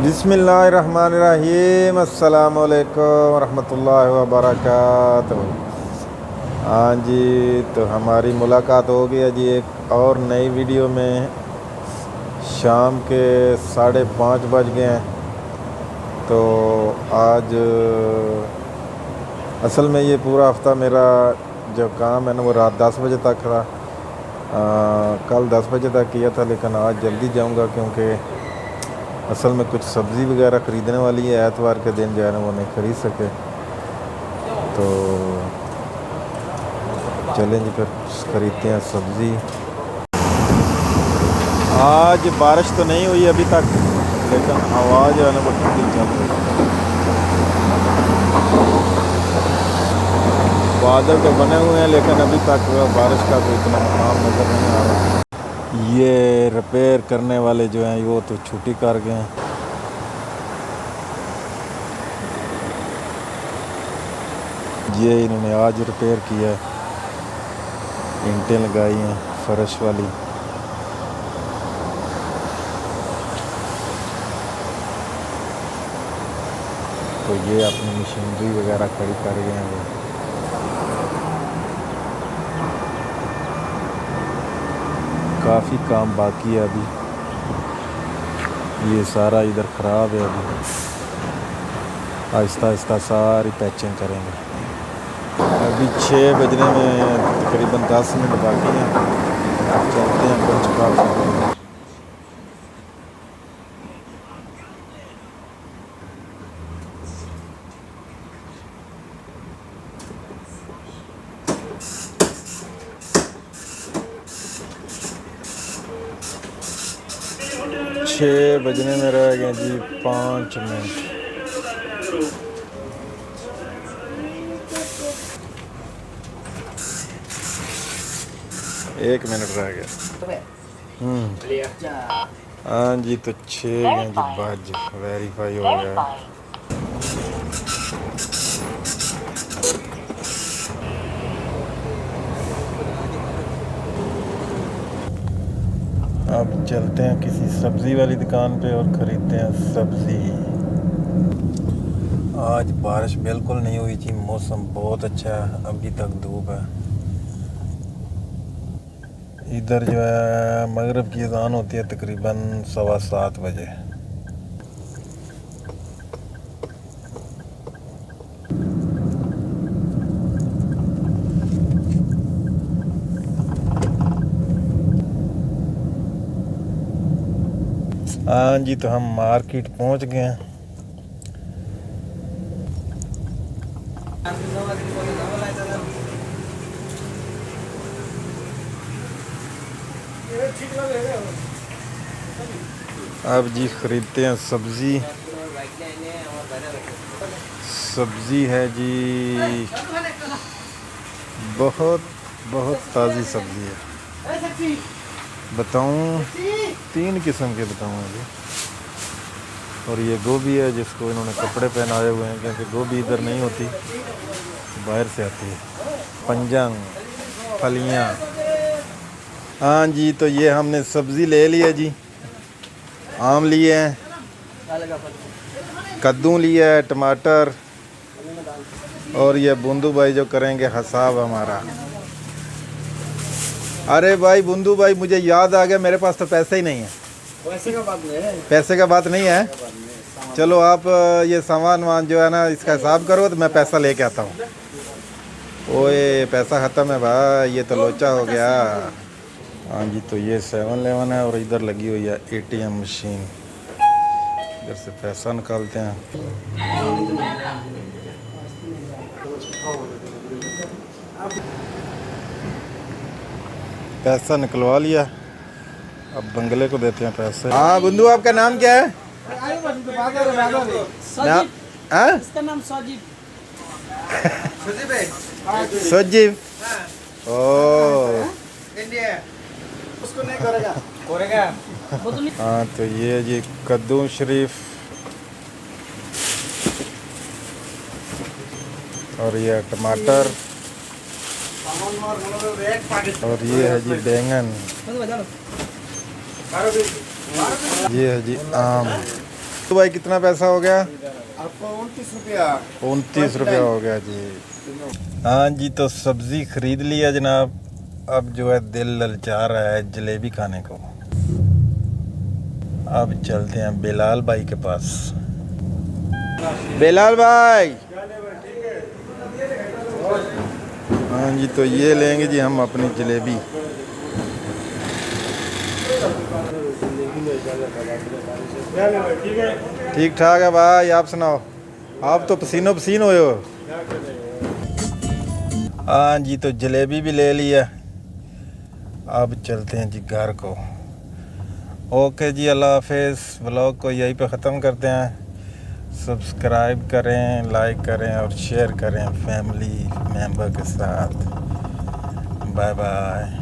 बिस्मिल्लाहिर्रहमानिर्रहीम अस्सलामुअलैकुम रहमतुल्लाहि व बरकातुहू। हाँ जी, तो हमारी मुलाकात हो गई है जी एक और नई वीडियो में। शाम के 5:30 बज गए हैं। तो आज असल में ये पूरा हफ्ता मेरा जो काम है ना वो रात 10 बजे तक था। कल 10 बजे तक किया था, लेकिन आज जल्दी जाऊंगा क्योंकि असल में कुछ सब्ज़ी वगैरह ख़रीदने वाली है। एतवार के दिन जो है ना वो नहीं ख़रीद सके, तो चलें जी फिर ख़रीदते हैं सब्ज़ी। आज बारिश तो नहीं हुई अभी तक, लेकिन हवा जो है ना वो ठंडी चल रही है। बादल तो बने हुए हैं लेकिन अभी तक बारिश का कोई इतना मकाम नज़र नहीं आ रहा। ये रिपेयर करने वाले जो हैं वो तो छुट्टी कर गए हैं। ये इन्होंने आज रिपेयर किया है, ईंटें लगाई हैं फर्श वाली। तो ये अपनी मशीनरी वगैरह खड़ी कर गए हैं वो। काफ़ी काम बाकी है अभी, ये सारा इधर ख़राब है। अभी आहिस्ता आहिस्ता सारी पैचिंग करेंगे। अभी 6 बजने में तकरीबन 10 मिनट बाकी हैं। चलते हैं कुछ काम। 6 बजने में रह गए जी 5 मिनट। एक मिनट रह गया। हाँ जी, तो 6 हैं जी बज वेरीफाई हो गया। अब चलते हैं किसी सब्ज़ी वाली दुकान पे और ख़रीदते हैं सब्ज़ी। आज बारिश बिल्कुल नहीं हुई थी, मौसम बहुत अच्छा है, अभी तक धूप है। इधर जो है मगरिब की अज़ान होती है तकरीबन 7:15 बजे। हाँ जी, तो हम मार्केट पहुंच गए हैं। अब जी ख़रीदते हैं सब्ज़ी। सब्ज़ी है जी बहुत बहुत ताज़ी सब्ज़ी है। बताऊं 3 किस्म के बताऊँ अभी। और ये गोभी है जिसको इन्होंने कपड़े पहनाए हुए हैं क्योंकि गोभी इधर नहीं होती, बाहर से आती है। पंजंग, फलियाँ। हाँ जी, तो ये हमने सब्ज़ी ले ली है जी। आम लिए हैं, कद्दू लिया है, टमाटर, और ये बुंदू भाई जो करेंगे हिसाब हमारा। अरे भाई बुंदू भाई, मुझे याद आ गया, मेरे पास तो पैसे ही नहीं है। पैसे का बात नहीं है। चलो आप ये सामान जो है ना इसका हिसाब करो तो मैं पैसा लेके आता हूँ। ओए पैसा ख़त्म है भाई, ये तो लोचा हो गया। हाँ जी, तो ये 7-Eleven है और इधर लगी हुई है ATM मशीन। इधर से पैसा निकालते हैं। पैसा निकलवा लिया, अब बंगले को देते हैं पैसे। हाँ बुंदू, आपका नाम क्या है? इसका नाम सजीव। सजीव। ओ उसको नहीं करेगा। हाँ, तो ये जी कद्दू शरीफ, और ये टमाटर, और ये है जी बैंगन, ये है जी आम। तो भाई कितना पैसा हो गया? आपको 29 रुपया। 29 रुपया हो गया जी। हाँ जी, तो सब्ज़ी ख़रीद लिया जनाब। अब जो है दिल ललचा रहा है जलेबी खाने को। अब चलते हैं बिलाल भाई के पास। बिलाल भाई, हाँ जी, तो ये लेंगे जी हम अपनी जलेबी। ठीक ठाक है भाई, आप सुनाओ। आप तो पसीनो पसीन हुए हो। हाँ जी, तो जलेबी भी ले लिया। अब चलते हैं जी घर को। ओके जी, अल्लाह हाफिज़। व्लॉग को यहीं पे ख़त्म करते हैं। सब्सक्राइब करें, लाइक करें और शेयर करें फैमिली मेम्बर के साथ। Bye bye.